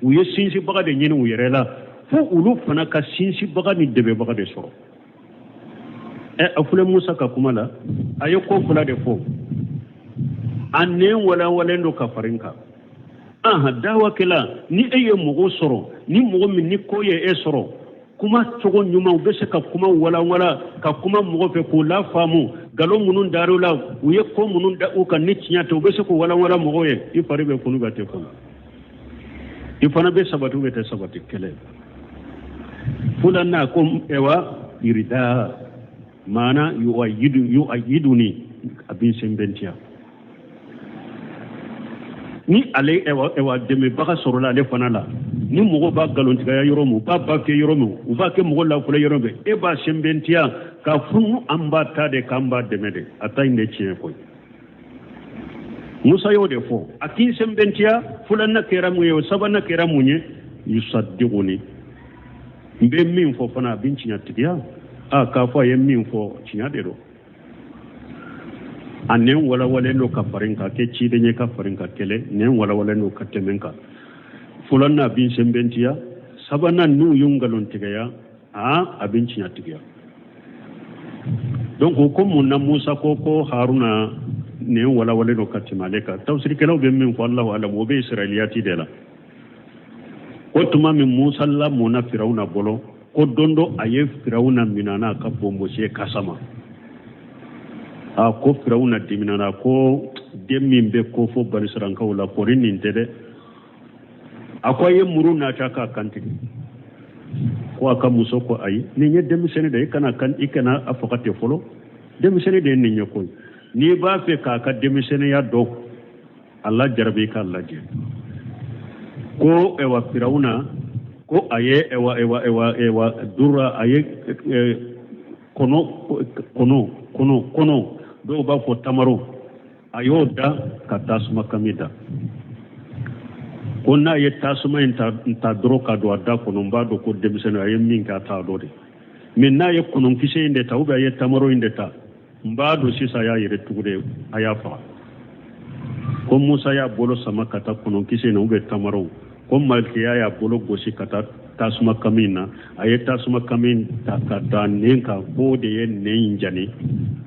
u ye sinsi baga de nyinu yerela fo ulu fana ka sinsi baga ni debe baga de soro afule Musa ka kumala ayo ko fula de fo anne wala ndo ka farinka dawa kela ni eye mugo soro ni mugo min ni koye e soro kuma togo nyuma ubese ka kuma wala ka kuma mugo fe ko la famu galo munun darula uye ko munun da uka ni tinya to ubese ko wala mugo ye ifari be kunu gate ko ifana be sabatu be te sabati kele fulana ko ewa irida mana yu ayiduni abin sembentia ni ale ewa deme baga sorola ale fana la ni mogo ba galontiga ya yoro mu ba ke yoro mu u ba ke mogo la fula yoro be e ba sembentia ka funu amba ta de kamba deme de ata inde chie ko Musa yo de fo akin sembentia fula na kera mu yo sabana kera mu nye yusaddiquni mbe min fo fana bin chinya tidia ka fo ye min fo chinya de do anen wala no kafarinka ke ci denye kafarinka kele nen wala no katemenka fulanna bin sembentiya sabana nu yungalon tigaya abin cinya tigaya donc ko mun na Musa ko Haruna nen wala no katemaleka tawsir kelaw be min ko Allah alam wo be israiliyati de la ko tuma min Musa la mona firauna bolo ko dondo aye firauna minana ka bombo she kasama ko firawuna diminana ko demmin be ko fo banisaran kawla porin nin tede akoye muru na ta ka kanti ko aka muso ko ay ni nye demisene de kana kan ikana afakate folo demisene de ni nye ko ni ba fe ka ka demisene ya do Allah jarabe ka Allah je ko ewa firauna ko aye ewa dura aye kono do ba ko tamaro ayo da ka tasuma kamida ko na ye tasuma inta doro ka do adda kono ba do ko demisene aye min ka ta do de min na ye kono kise inde ta uba ye tamaro inde ta mba do sisa ya yire tugude aya fa ko Musa ya bolo sama kata kono kise na ube tamaro ko malkiya ya bolo gosi kata tasuma kamina aye tasuma kamin ta kata nenka ko de ye nen jani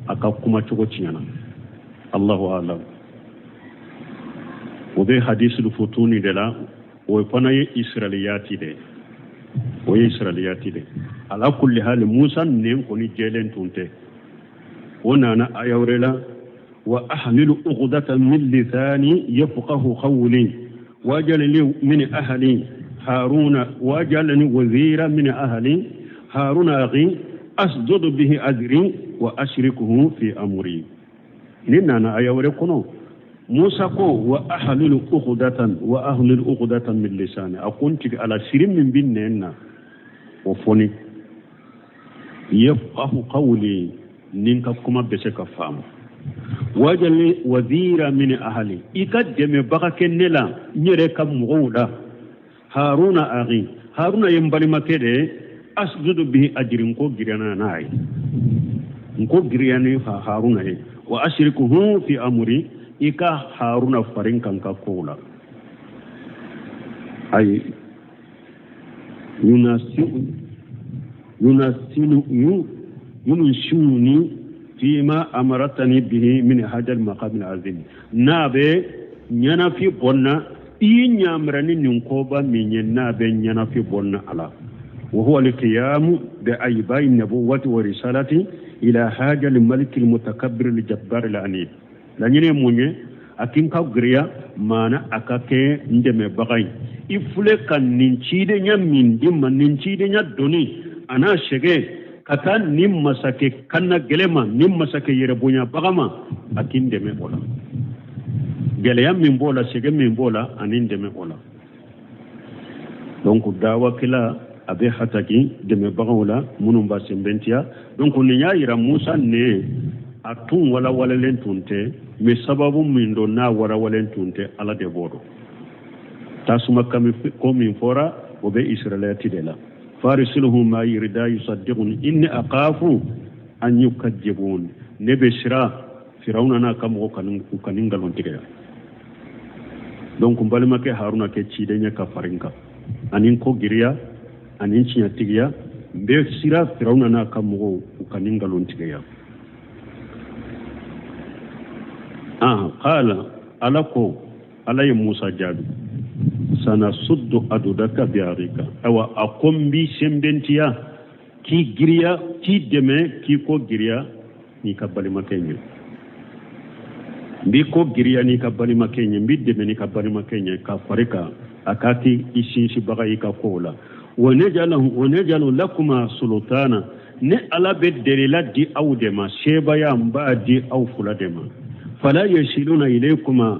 aka kuma cogo ciyana Allahu a'lam o be hadisul futuni de la o fana ye israiliyati de ala kulli hal Musa nen ko ni jelen tunte ونانا أيورلا وأحمل أغدة من لساني يفقه قولي وجل لي من أهلي هارون وجلني وزيرا من أهلي هارون أخي أسجد به أجري وأشركه في أمري نانا أيورلا كنو موسى كو وأحمل أغدة من لساني أكون على سير من بيننا وفوني يفقه قولي ninka kuma bese ka famu wajali wazira min ahli ikademe baka kenela nyere kam mugoda haruna aghi haruna yembali makede asjudu bihi ajrin ko girana nayi ko giriyani fa haruna he wa ashrikuhu fi amri ika haruna farin kan ka kola ay ينشوني فيما أمرتني به من هذا المقام العظيم نابي نينا في بنا إن يامرني ننكوبا من نابي نينا في بنا على وهو القيام بأيباء النبوة ورسالة إلى هذا الملك المتكبر الجبار العنيد لأنني موني أكين كاغريا مانا أكاكي ندم بغاي إفلك ننشيدي من دم ننشيدي دوني أنا شغي kata nim masake kanna gelema nim masake yere bonya bagama akin deme bola geleyam min bola sege min bola anin deme bola donc dawa kila abe hataki deme bagawla munum ba sembentia donc ni yaira Musa ne atun wala len tunte me sababu min do na wara walen tunte ala de bodo tasuma kami ko min fora obe israelati de la فارسله ما يريد يصدقني إني أخاف أن يكذبون نبشرا فرعون أنا كم وكانين قالون تيجا donc balima ke haruna ke cidenya ka farinka anin ko giriya anin cinya tigiya be sira fir'auna na kam go kanin galon tigiya qala alako alay musa jadu sana suddu adudaka biarika awa akombi sembentiya ki giriya ki deme ki ko giriya ni ka balima kenye mbi ko giriya ni ka balima kenye mbi deme ni ka balima kenye ka farika akati isinsi bagai ka kola wanejalu lakuma sultana ne ala beddelila di awdema sheba ya mba di aw fuladema fala yashiluna ilaykuma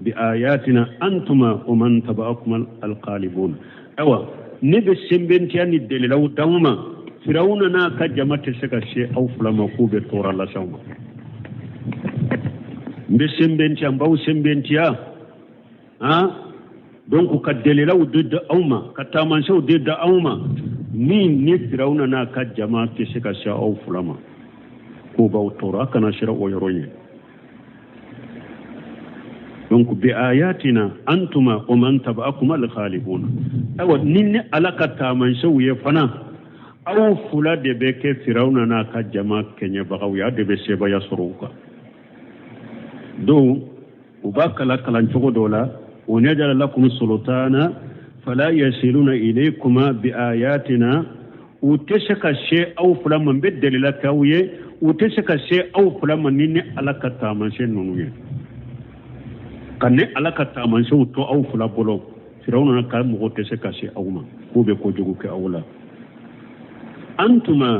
بآياتنا أنتما ومن تبعكم القالبون أوا نبي سمبنتياني الدليل دوما فرعوننا كجمة سكا شيء أو فلما كوبة تورا لا سوما نبي سمبنتيان باو سمبنتيا donc ka dalilaw didda awma ka tamanso didda awma ni فرعوننا كجمة سكا شيء أو فلما كوبة تورا كنا شرا ويروين donc bi ayatina antuma wa man tabi'akum al-khalifun awa ninni alaka taman shawiye fana aw fula de beke firawna na ka jama kenya bagaw ya de be seba ya suruka do ubakala kalan chogo dola ونجعل لكم سلطانا فلا يصلون إليكما بآياتنا وتشك الشيء أو فلما بدل لك وتشك الشيء أو فلما نيني على كتامان شيء نونوية كان على كتامان شيء تو أو فلا بلو فرعون كان مغتشك الشيء أو ما هو بيكوجوك أولا antuma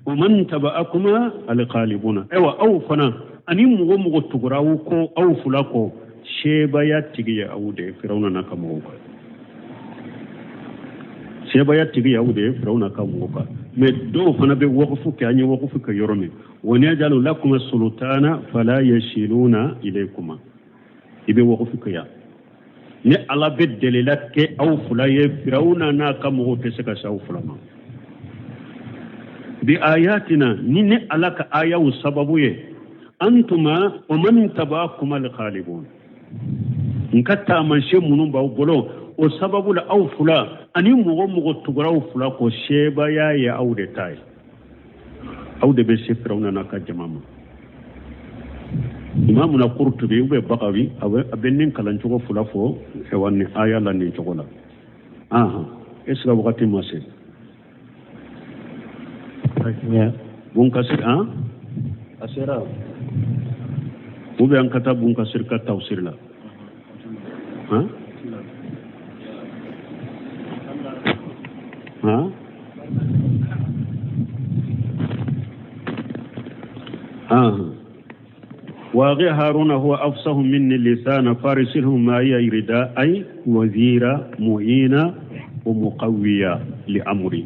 ومن تبعكما الغالبون ايوا او فنا اني مغو تغراو كو او فلاكو شيبا ياتيغي اودي فرعون نكمو شيبا ياتيغي اودي فرعون نكمو مدو فنا بي وقفو كاني وقفو كيرومي ونجعل لكم السلطان فلا يشيلون اليكما يبي وقفو كيا ni ala be delilat ke aw fulaye firawna na kamo te seka saw fulama bi ayatina ni ala ka ayawu sababu ye antuma wa man tabakum al ghalibun nkata manshe munun ba bolo o sababu la aw fula ani mugo tugraw fula ko sheba ya aw de tay aw de be firawna na ka jamama imamuna qurtubi ube baqawi abennin kalan jogo fulafo e wanni aya la ni jogo la aha esra wakati mase ya bun kasir asira ube an kata bun kasir ka tafsir la واغي هارون هو أفصح مني اللسان فارسله ما يريد أي وزيرا معينا ومقويا لأمري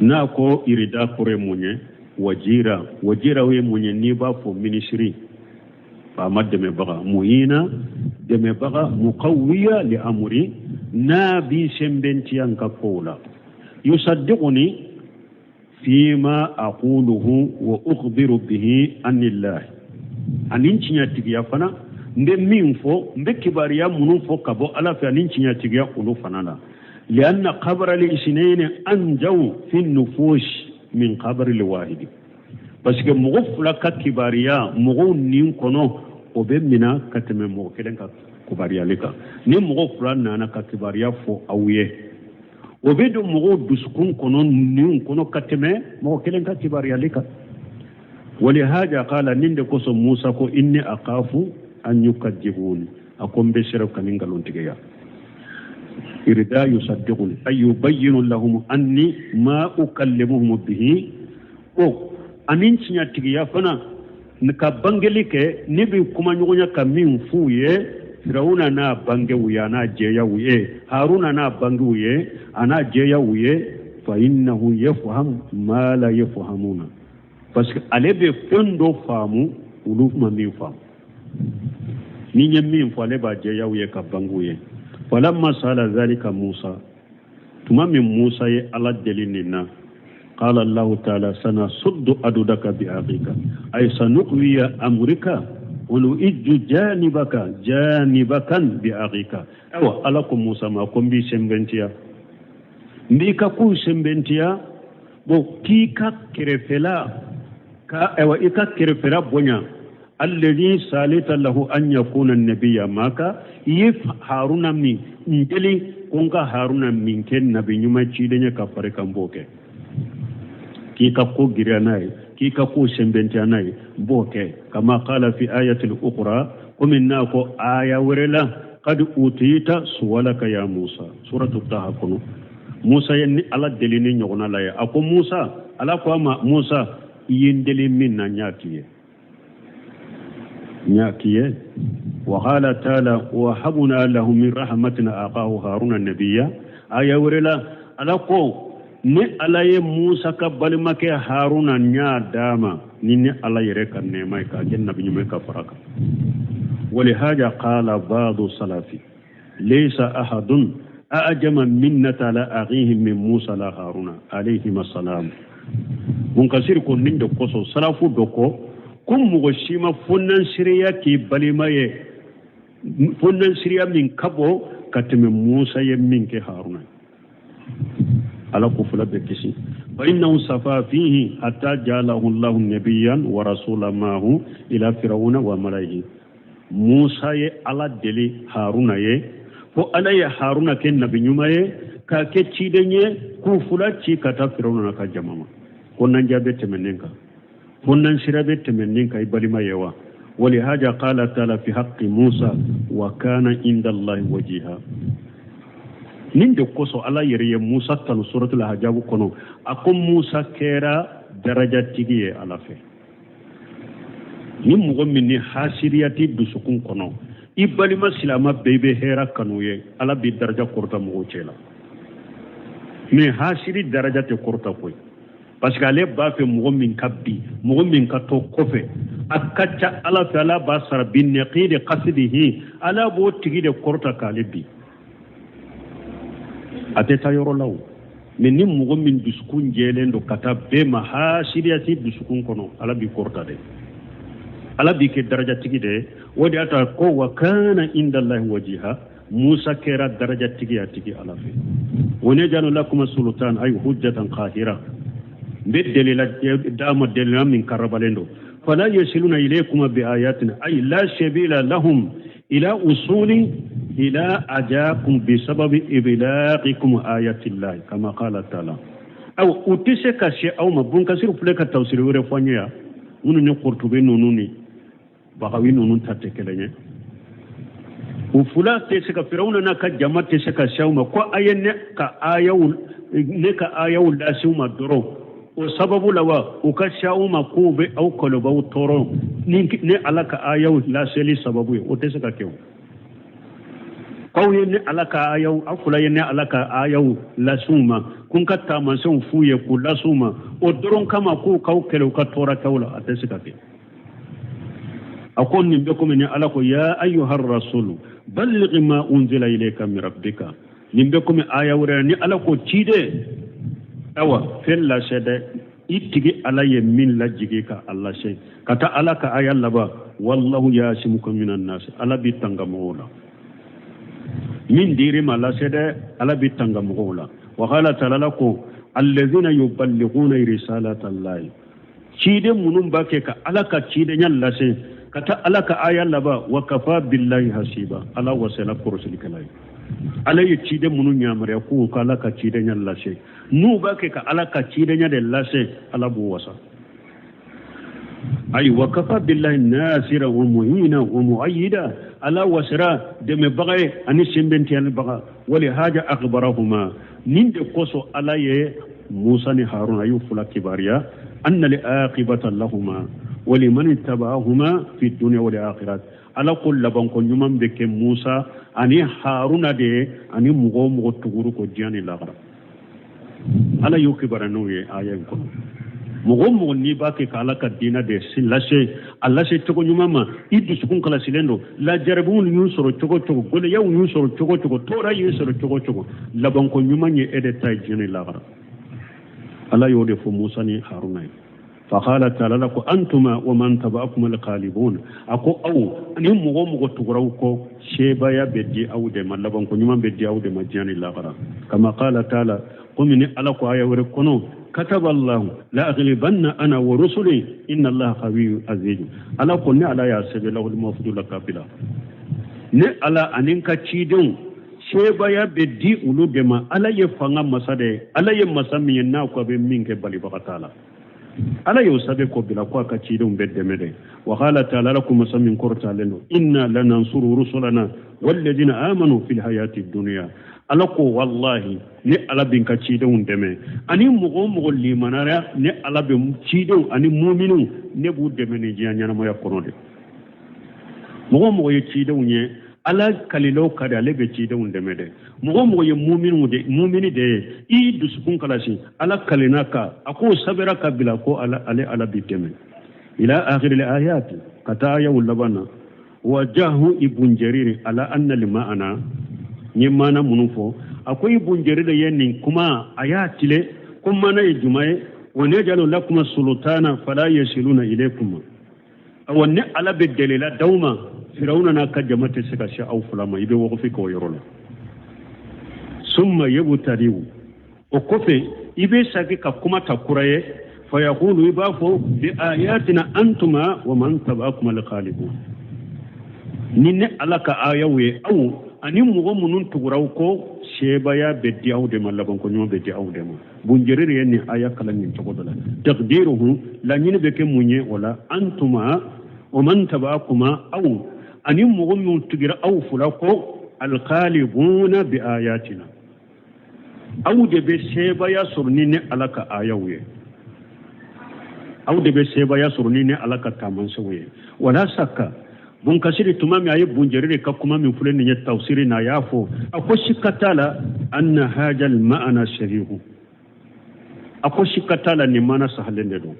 ناكو يريد كوريموني وزيرا هو موني نيبا فو منشري فأمد دمبغا معينا دمبغا مقويا لأمري نابي سمبنتيا كقولا يصدقني فيما أقوله وأخبر به عن الله أنينشيا تيجي فنا ندمين فو بكباريا منو فو كبو ألا في أنينشيا تيجي قلو فنا لأن قبر الاثنين أنجو في النفوس من قبر الواحد بس كمغفلة كباريا مغون نين كنو وبمنا كتم مغفلة كباريا لك نين مغفلة نانا كباريا فو أويه obedo mogo duskun kono nin kono kateme mogo kelen ka kibari alika wali haja qala ninde ko so musa ko inni aqafu an yukadzibun akom be shere kaninga lontigeya irida yusaddiqun ay yubayyinu lahum anni ma ukallimuhum bihi o anin cinya tigiya fana nka bangelike nibi kuma nyonya kamin fuye Firauna na bange wuya na jeya wuye Haruna na bange wuye ana jeya wuye fa innahu yafham ma la yafhamuna parce que alebe fondo famu ulu ma mi famu ni nyemi mfale ba jeya wuye ka bange wuye falamma sala zalika Musa tuma min Musa ye ala delinina qala Allah ta'ala sana suddu adudaka bi aqika ay sanuqwiya amrika ونؤج جانبك بأخيك أو ألاكم موسى ما كم بي سمبنتيا ميكا كو سمبنتيا بو كيكا كرفلا أو إيكا كرفلا بنيا الذي سالت له أن يكون النبي ماكا يف هارون من نجلي كونكا هارون من كن نبي نيوما تشيدنيا كفاركا مبوكي كيكا كو جرياناي كيكا كو سمبنتياناي بوكي كما قال في آية الأخرى ومنا كو آية ورلا قد أوتيت سؤالك يا موسى سورة الطه كنو موسى يني على دليل نيغنا لا أكو موسى على كما موسى يندلي منا نياكيه وقال تعالى وهبنا له من رحمتنا أخاه هارون النبي آية ورلا على كو ni alaye Musa ka balimake Haruna nya dama ni alaye reka nema ka janna bi nyume ka faraka wali haja qala ba'du salafi laysa ahadun a'jama minnata la aghihi min Musa la Haruna alayhi assalam mun kasir ko nindo koso salafu doko kum mugo shima funnan shiriya ki balimaye funnan shiriya min kabo katime Musa ye min ke Haruna على كفر بكسي فإنه صفى فيه حتى جعله الله نبيا ورسولا معه إلى فرعون وملئه موسى على دلي هارون فعلي هارون كن نبي نيومي كاكي دنيه كفر تشي كتا فرعون كجماما كنا جابت مننك كنا شربت مننك إبالي ما يوا ولهذا قال تعالى في حق موسى وكان عند الله وجيها ninde koso ala yere Musa tan suratul hajab kono akom Musa kera daraja tigi ala fe ni mugo minni hasiriyati dusukun kono ibalima silama bebe hera kanuye ala bi daraja korta mugo cela mais hasiri daraja te korta koy parce que ale ba fe mugo min kabbi mugo min ka to kofe akacha ala fe ala ba sar bin naqid qasdihi ala bo tigi de korta kalibi ateta yoro law mais ni mugo min dusukun jelendo kata be ma hasiriyati dusukun kono ala bi korta de ala bi ke daraja tigi de wodi ata ko wa kana inda allahi wajiha Musa kera daraja tigi ya tigi ala fe woni janu lakum sultan ay hujjatan qahira beddelila dama delina min karabalendo fala yasiluna ilaykum bi ayatina ay la sabila lahum ila usuli ila ajakum bi sababi iblaqikum ayati llahi kama qala ta'ala aw utise ka she aw mabun kasir fuleka tawsir wure fonya munu ni qurtube nununi bagawi nunun tatte kelenye ufula tese ka firawna na ka jama tese ka shawma ko ayenne ka ayawul ne ka ayawul da shawma doro o sababu lawa o ka shawma ko be aw koloba toro ni ne alaka ayawul la seli sababu o tese ka kew kawye ne alaka ayaw akula ne alaka ayaw la suma kun ka tamansan fuye ku la suma o doron kama ko kaw kelo ka tora kawla atese ka kew akon ni be ko ne alako ya ayyuhar rasul balligh ma unzila ilayka min rabbika nimbe ko mi aya wure ni ala ko cide awa fella sede itigi ala ye min la jigi ka Allah sey kata ala ka aya laba wallahu yasimukum minan nas ala bi tangamola min diri mala sede ala bi tangamola wa qala ta'ala ko alladhina yuballighuna risalata allahi cide munum bake ka ala ka cide nyalla sey kata alaka aya laba wa kafa billahi hasiba ala wasala kursul kalai ala yi cide munun nyamare ku ka alaka cide nya lashe nu ba ke ka alaka cide nya de lashe ala bu wasa ay wa kafa billahi nasira wa muhina wa muayyida ala wasra de me bagay ani simbenti an baga wali haja akhbarahuma ninde koso ala ye Musa ni Harun ayu fula kibariya anna li aqibata lahumma ولمن اتبعهما في الدنيا والآخرة على كل لبنكم يوم بك موسى أني هارون ده أني مغو تغورو كجاني لاغرا على يوكبر نوي آية كم مغو نيباك كالا كدينا ده سلاشة الله سيتكون يوم ما يدو سكون كلا سيلندو لا جربون يوسر تغو قول يوم يوسر تغو تورا يوسر تغو لبنكم يوم يأدي جاني لاغرا على يودي موسى ني هارون فقال تعالى لكم أنتما ومن تبعكم القالبون أكو أو أنهم مغو تغروكو شيبايا بدي أو دم لبنكم يمان بدي أو دم جاني لاغرا كما قال تعالى قمني ألقوا آية وركنو كتب الله لا أغلبن أنا ورسلي إن الله قوي عزيز ألقوا نعلى يا سبيل الله المفضل لك بلا نعلى أنك تشيدون shebaya beddi ulu dema ala ye fanga masade ala ye masami na ko be minke bali bakatala ala yo sabe ko bila ko ka ci dum bedde mede wa qala ta'ala lakum masamin qurta lanu inna lanansuru rusulana walladina amanu fil hayati dunya ala ko wallahi ni ala bin ka ci dum deme ani mugo limanara ni ala be ci dum ani mu'minu ne bu deme ni jianya mo yakono de mugo ye ci dum nye ala kalilo kada lebe ci dum deme de mugo ye mu'mini de i dusukun kalasi ala kalinaka ako sabira kabila ko ala biteme ila akhir al ayat kata ya ulabana wajahu ibn jarir ala anna limaana nyimana munufo akwai ibn jarir yenni kuma ayatile kuma na jumae wani jalo lakum sultana fala yasiluna ilaykum awanni ala bidalila dauma firawna na kajamata sika sha au fulama ibe wo fi ko yorola summa yabtariu okofe ibe saki ka kuma takuraye fa yaqulu ibafu bi ayatina antuma wa man tabakum alqalibun ninne alaka ayawe aw ani mugo munun tuguraw ko sheba ya beddi awde malaban ko nyom beddi awde mo bunjerir yenni aya kala nyin togodola taqdiruhu la nyin be ke munye wala antuma wa man tabakuma aw ani mugo mun tugira aw fulako alqalibuna bi ayatina aw de be sebaya surni ne alaka ayawe aw de be sebaya surni ne alaka tamansawe wala sakka bun kasiri tumami ayi bunjerire ka kuma min fulani ya tafsiri na yafo akwai shikatala anna hajal ma'ana sharihu akwai shikatala ne mana sahalin da do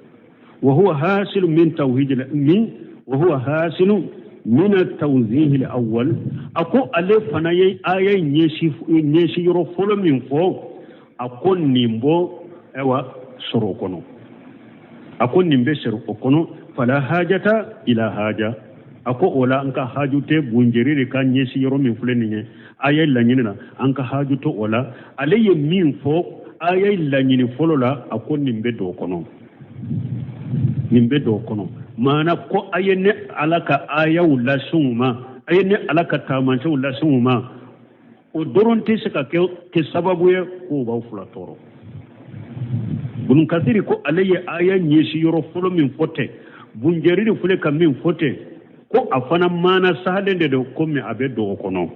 wa huwa hasil min tauhid min wa huwa hasil min at-tawzih al-awwal ako ale fana yayi ayan yeshi yoro folo min fo akon nimbo ewa sorokono akon nimbe sorokono fala hajata ila haja ako ola anka hajute bunjerire kan yeshi yoro min fulani ne ayay lanyina anka hajuto ola alaye min fo ayay lanyini folola ako nimbe do kono mana ko ayene alaka ayaw la suma ayene alaka tamanche la suma o doronte saka ke sababu ye ko ba fula toro bunun kadiri ko alaye ayan yeshi yoro folo min fote bunjerire fule kam min fote ko afana mana sahalende de ko mi abe do kono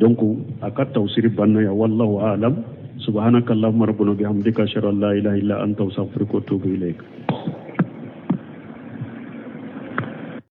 donc aka tawsiri banna ya wallahu a'lam subhanakallahumma rabbana bihamdika ashhadu an la ilaha illa anta astaghfiruka wa atubu ilayk